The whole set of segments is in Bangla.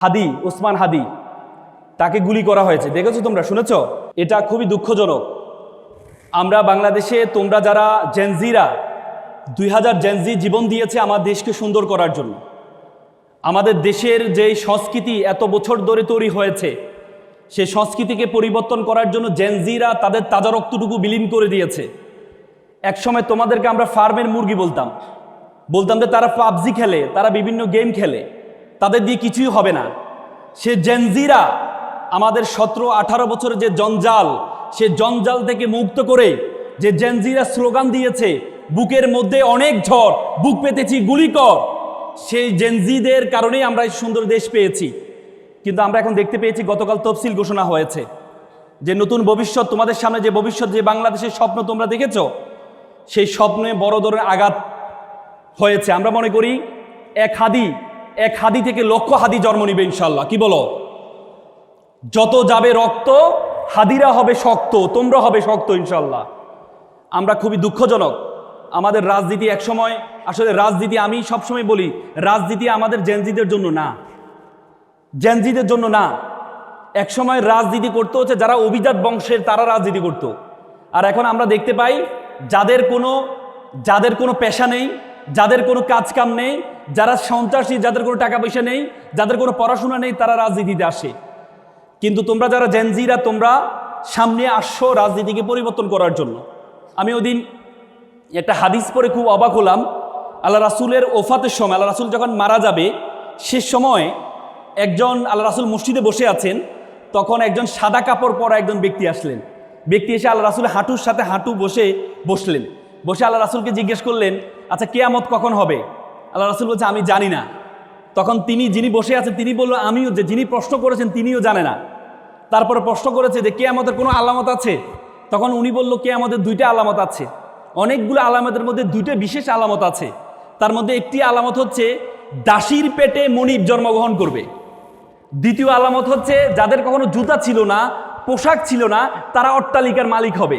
হাদি, ওসমান হাদি, তাকে গুলি করা হয়েছে, দেখেছো তোমরা, শুনেছ? এটা খুবই দুঃখজনক। আমরা বাংলাদেশে তোমরা যারা জেনজিরা 2000 জেনজি জীবন দিয়েছে আমার দেশকে সুন্দর করার জন্য। আমাদের দেশের যে সংস্কৃতি এত বছর ধরে তৈরি হয়েছে সেই সংস্কৃতিকে পরিবর্তন করার জন্য জেনজিরা তাদের তাজা রক্তটুকু বিলীন করে দিয়েছে। একসময় তোমাদেরকে আমরা ফার্মের মুরগি বলতাম যে তারা পাবজি খেলে, তারা বিভিন্ন গেম খেলে, তাদের দিয়ে কিছুই হবে না। সে জেনজিরা আমাদের 17-18 বছরের যে জঞ্জাল, সে জঞ্জাল থেকে মুক্ত করে যে জেনজিরা স্লোগান দিয়েছে, বুকের মধ্যে অনেক ঝড়, বুক পেতেছি গুলি কর, সেই জেনজিদের কারণেই আমরা এই সুন্দর দেশ পেয়েছি। কিন্তু আমরা এখন দেখতে পেয়েছি গতকাল তফসিল ঘোষণা হয়েছে যে নতুন ভবিষ্যৎ, তোমাদের সামনে যে ভবিষ্যৎ, যে বাংলাদেশের স্বপ্ন তোমরা দেখেছো, সেই স্বপ্নে বড় ধরনের আঘাত হয়েছে। আমরা মনে করি এক হাদি থেকে লক্ষ হাদি জন্ম নিবে ইনশাল্লাহ। কি বলো? যত যাবে রক্ত, হাদিরা হবে শক্ত, তোমরা হবে শক্ত ইনশাল্লাহ। আমরা খুবই দুঃখজনক, আমাদের রাজনীতি একসময়, আসলে রাজনীতি আমি সবসময় বলি, রাজনীতি আমাদের জেনজিদের জন্য না, জেনজিদের জন্য না। একসময় রাজনীতি করতে হচ্ছে যারা অভিজাত বংশের, তারা রাজনীতি করত। আর এখন আমরা দেখতে পাই যাদের কোনো পেশা নেই, যাদের কোনো কাজ কাম নেই, যারা সন্ত্রাসী, যাদের কোনো টাকা পয়সা নেই, যাদের কোনো পড়াশোনা নেই, তারা রাজনীতিতে আসে। কিন্তু তোমরা যারা জেনজিরা, তোমরা সামনে আসছো রাজনীতিকে পরিবর্তন করার জন্য। আমি ওদিন একটা হাদিস পড়ে খুব অবাক হলাম। আল্লাহ রাসূলের ওফাতের সময়, আল্লাহ রাসূল যখন মারা যাবে, সে সময় একজন, আল্লাহ রাসূল মসজিদে বসে আছেন, তখন একজন সাদা কাপড় পরা একজন ব্যক্তি আসলেন। ব্যক্তি এসে আল্লাহ রাসূলের হাঁটুর সাথে হাঁটু বসলেন। বসে আল্লাহ রাসূলকে জিজ্ঞেস করলেন, আচ্ছা কিয়ামত কখন হবে? আল্লাহ রাসূল বলছে, আমি জানি না। তখন যিনি বসে আছেন তিনি বলল, আমিও, যে যিনি প্রশ্ন করেছেন তিনিও জানে না। তারপরে প্রশ্ন করেছে যে কিয়ামতের কোনো আলামত আছে? তখন উনি বলল, কিয়ামতের 2টা আলামত আছে। অনেকগুলো আলামতের মধ্যে 2টা বিশেষ আলামত আছে। তার মধ্যে একটি আলামত হচ্ছে দাসীর পেটে মনিব জন্মগ্রহণ করবে। দ্বিতীয় আলামত হচ্ছে যাদের কখনো জুতা ছিল না, পোশাক ছিল না, তারা অট্টালিকার মালিক হবে।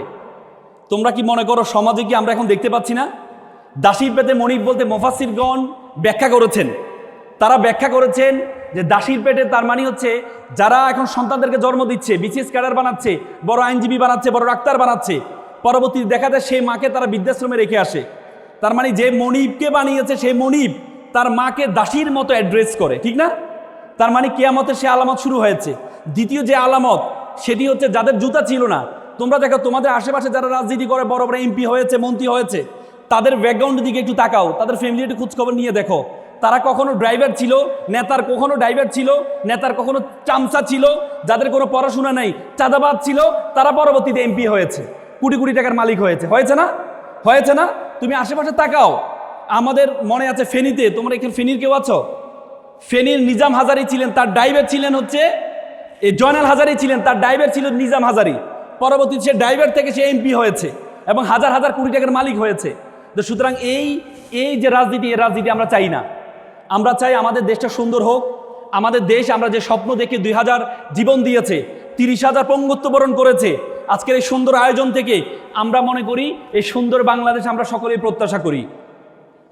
তোমরা কি মনে করো সমাজে কি আমরা এখন দেখতে পাচ্ছি না? দাসীর পেটে মনিব বলতে মুফাসসিরগণ ব্যাখ্যা করেছেন, তারা ব্যাখ্যা করেছেন যে দাসীর পেটে তার মানে হচ্ছে যারা এখন সন্তানদেরকে জন্ম দিচ্ছে, বিসিএস ক্যাডার বানাচ্ছে, বড় আইনজীবী বানাচ্ছে, বড় ডাক্তার বানাচ্ছে, পরবর্তীতে দেখা যায় সেই মাকে তারা বৃদ্ধাশ্রমে রেখে আসে। তার মানে যে মনিবকে বানিয়েছে সেই মনিব তার মাকে দাসীর মতো অ্যাড্রেস করে, ঠিক না? তার মানে কিয়ামতের সে আলামত শুরু হয়েছে। দ্বিতীয় যে আলামত, সেটি হচ্ছে যাদের জুতা ছিল না। তোমরা দেখো তোমাদের আশেপাশে যারা রাজনীতি করে, বড় বড় এমপি হয়েছে, মন্ত্রী হয়েছে, তাদের ব্যাকগ্রাউন্ডের দিকে একটু তাকাও, তাদের ফ্যামিলি একটু খোঁজখবর নিয়ে দেখো। তারা কখনো ড্রাইভার ছিল, নেতার কখনো ড্রাইভার ছিল, নেতার কখনো চামচা ছিল, যাদের কোনো পড়াশোনা নেই, চাঁদাবাজ ছিল, তারা পরবর্তীতে এমপি হয়েছে, কোটি কোটি টাকার মালিক হয়েছে। হয়েছে না? তুমি আশেপাশে তাকাও। আমাদের মনে আছে ফেনীতে, তোমরা এখানে ফেনীর কেউ আছো? ফেনীর নিজাম হাজারি ছিলেন, তার ড্রাইভার ছিলেন হচ্ছে জয়নাল হাজারি ছিলেন, তার ড্রাইভার ছিল নিজাম হাজারি। পরবর্তীতে সে ড্রাইভার থেকে সে এমপি হয়েছে এবং হাজার হাজার কোটি টাকার মালিক হয়েছে। তো সুতরাং এই যে রাজনীতি, এই রাজনীতি আমরা চাই না। আমরা চাই আমাদের দেশটা সুন্দর হোক। আমাদের দেশ, আমরা যে স্বপ্ন দেখে 2000 জীবন দিয়েছে, 30,000 পঙ্গুত্ব বরণ করেছে, আজকের এই সুন্দর আয়োজন থেকে আমরা মনে করি এই সুন্দর বাংলাদেশ আমরা সকলেই প্রত্যাশা করি।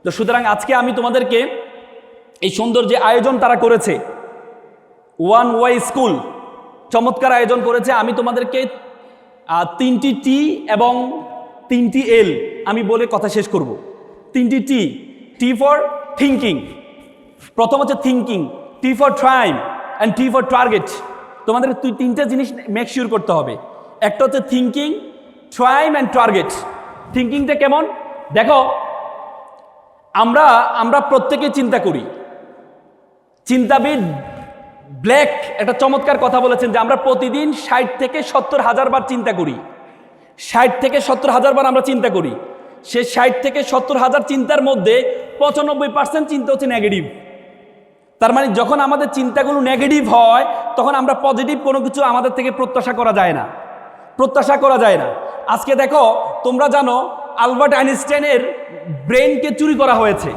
তো সুতরাং আজকে আমি তোমাদেরকে এই সুন্দর যে আয়োজন তারা করেছে, ওয়ান ওয়াই স্কুল চমৎকার আয়োজন করেছে, আমি তোমাদেরকে 3টি টি এবং 3টি এল আমি বলে কথা শেষ করব। 3টি টি ফর থিঙ্কিং। প্রথম হচ্ছে thinking, T for ট্রাইম and T for target. তোমাদের 3টে জিনিস মেক শিওর করতে হবে। একটা হচ্ছে থিঙ্কিং, ট্রাইম অ্যান্ড টার্গেট। থিঙ্কিংটা কেমন দেখো, আমরা প্রত্যেকে চিন্তা করি। চিন্তাবিদ ব্ল্যাক একটা চমৎকার কথা বলেছেন যে আমরা প্রতিদিন 60 থেকে 70 হাজার বার চিন্তা করি। 60 থেকে 70 হাজার বার আমরা চিন্তা করি। সে 60 থেকে 70 হাজার চিন্তার মধ্যে 95% চিন্তা হচ্ছে নেগেটিভ। তার মানে যখন আমাদের চিন্তাগুলো নেগেটিভ হয়, তখন আমরা পজিটিভ কোনো কিছু আমাদের থেকে প্রত্যাশা করা যায় না। আজকে দেখো, তোমরা জানো আলবার্ট আইনস্টাইনের ব্রেনকে চুরি করা হয়েছে।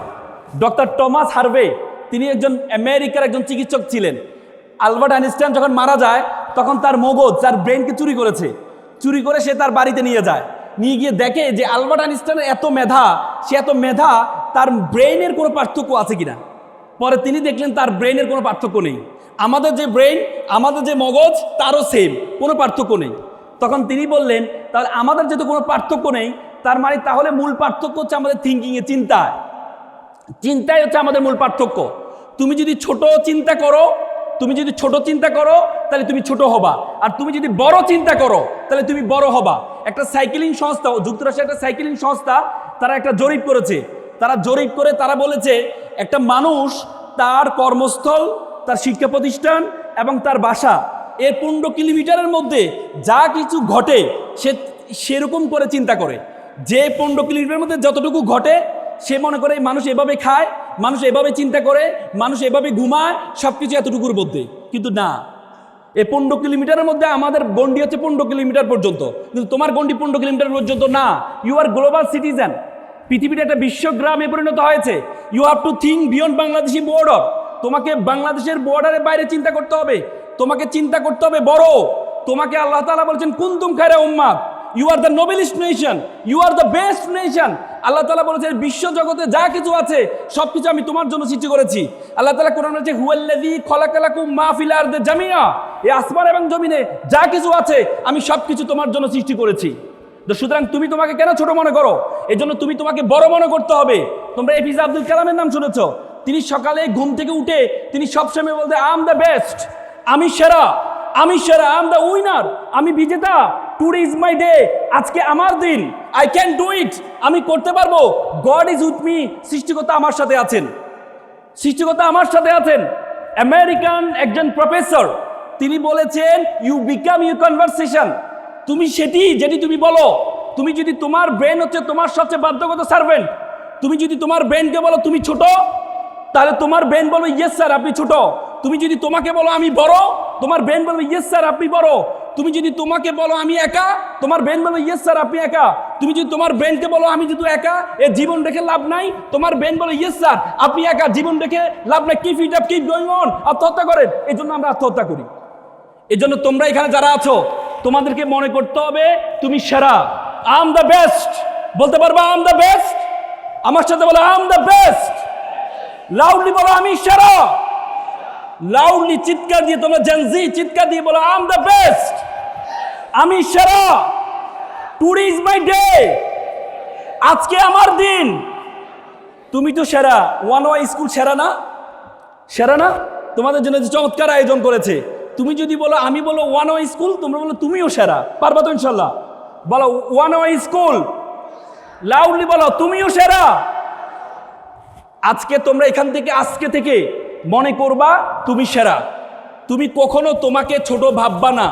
ডক্টর টমাস হার্ভে, তিনি একজন আমেরিকার একজন চিকিৎসক ছিলেন। আলবার্ট আইনস্টাইন যখন মারা যায়, তখন তার মগজ, তার ব্রেনকে চুরি করে সে তার বাড়িতে নিয়ে যায়। নিয়ে গিয়ে দেখে যে আলবার্ট আইনস্টাইনের এত মেধা, তার ব্রেনের কোনো পার্থক্য আছে কিনা। পরে তিনি দেখলেন তার ব্রেনের কোনো পার্থক্য নেই। আমাদের যে ব্রেন, আমাদের যে মগজ, তারও সেম, কোনো পার্থক্য নেই। তখন তিনি বললেন, তাহলে আমাদের যেহেতু কোনো পার্থক্য নেই, তার মানে তাহলে মূল পার্থক্য হচ্ছে আমাদের থিঙ্কিংয়ে, চিন্তায় হচ্ছে আমাদের মূল পার্থক্য। তুমি যদি ছোট চিন্তা করো, তাহলে তুমি ছোট হবা, আর তুমি যদি বড় চিন্তা করো তাহলে তুমি বড় হবা। একটা সাইকেলিং সংস্থা, যুক্তরাষ্ট্রের একটা সাইকেলিং সংস্থা, তারা একটা জরিপ করেছে। তারা বলেছে একটা মানুষ তার কর্মস্থল, তার শিক্ষা প্রতিষ্ঠান এবং তার বাসা, এর 15 কিলোমিটারের মধ্যে যা কিছু ঘটে সে সেরকম করে চিন্তা করে। যে 15 কিলোমিটারের মধ্যে যতটুকু ঘটে সে মনে করে মানুষ এভাবে খায়, মানুষ এভাবে চিন্তা করে, মানুষ এভাবে ঘুমায়, সব কিছু এতটুকুর মধ্যে। কিন্তু না, এই 15 কিলোমিটারের মধ্যে আমাদের গন্ডি হচ্ছে 15 কিলোমিটার পর্যন্ত, কিন্তু তোমার গন্ডি 15 কিলোমিটার পর্যন্ত না। You are global citizen. পৃথিবীটা একটা বিশ্বগ্রামে পরিণত হয়েছে। You have to think beyond Bangladeshi border. তোমাকে বাংলাদেশের বর্ডারের বাইরে চিন্তা করতে হবে, তোমাকে চিন্তা করতে হবে বড়। তোমাকে আল্লাহ তাআলা বলছেন কুনতুম খায়রা উম্মাহ, you are the noblest nation, you are the best nation. আল্লাহ তাআলা বলেছেন বিশ্ব জগতে যা কিছু আছে সব কিছু আমি তোমার জন্য সৃষ্টি করেছি। আল্লাহ তাআলা কোরআনে বলেছে হুয়াল্লাযী খলাকালাকুম মা ফিল আরদি জামিআ, এই আসমান এবং জমিনে যা কিছু আছে আমি সব কিছু তোমার জন্য সৃষ্টি করেছি। তো সুতরাং তুমি তোমাকে কেন ছোট মনে করো? এই জন্য তুমি তোমাকে বড় মনে করতে হবে। তোমরা এপিজে আব্দুল কালামের নাম শুনেছো। তিনি সকালে ঘুম থেকে উঠে তিনি সবসময় বলতে আই এম দ্য বেস্ট, আমি সেরা, আই এম দ্য উইনার, আমি বিজেতা। টুডে ইজ মাই ডে, আজকে আমার দিন, আই ক্যান ডু ইট, আমি করতে পারবো। গড ইজ উইথ মি, সৃষ্টিকর্তা আমার সাথে আছেন। আমেরিকান একজন প্রফেসর তিনি বলেছেন ইউ বিকাম ইউ কনভারসেশন। তুমি যেটি তুমি বলো। তুমি যদি তোমার ব্রেন হচ্ছে তোমার সবচেয়ে বাধ্যগত সার্ভেন্ট, তুমি যদি তোমার ব্রেনকে বলো তুমি ছোট, তাহলে তোমার ব্রেন বলবে ইয়েস স্যার আপনি ছোট। তুমি যদি তোমাকে বলো আমি বড়, তোমার ব্রেন বলবে ইয়েস স্যার আপনি বড়। তুমি যদি তোমাকে বলো আমি একা, তোমার ব্রেন বলবে ইয়েস স্যার আপনি একা। তুমি যদি তোমার ব্রেনকে বলো আমি যদি একা, এ জীবন রেখে লাভ নাই, তোমার ব্রেন বলে ইয়েস স্যার আপনি একা, জীবন রেখে লাভ নাই, keep it up, keep going on. আত্মহত্যা করেন। এই জন্য আমরা আত্মহত্যা করি। এই জন্য তোমরা এখানে যারা আছো তোমাদেরকে মনে করতে হবে তুমি সেরা। আই এম দ্য বেস্ট, বলতে পারবা আই এম দ্য বেস্ট? আমার সাথে বলো I am the best. Loudly বলো আমি সেরা। লাউডলি চিৎকার দিয়ে, তোমরা জেনজি চিৎকার দিয়ে বলো আই এম দ্য বেস্ট, আমি সেরা। টুডে ইজ মাই ডে, আজকে আমার দিন। তুমি তো সেরা। ওয়ান ওয়াই স্কুল সেরা না? তোমাদের জন্য যে চমৎকার আয়োজন করেছে। তুমি যদি বলো আমি বলো ওয়ান ওয়াই স্কুল, তোমরা বলো তুমিও সেরা। পারবা তো ইনশাল্লাহ? বলো ওয়ান ওয়াই স্কুল, লাউডলি বলো তুমিও সেরা। আজকে থেকে মনে করবা তুমি সেরা। তুমি কখনো তোমাকে ছোট ভাববা না।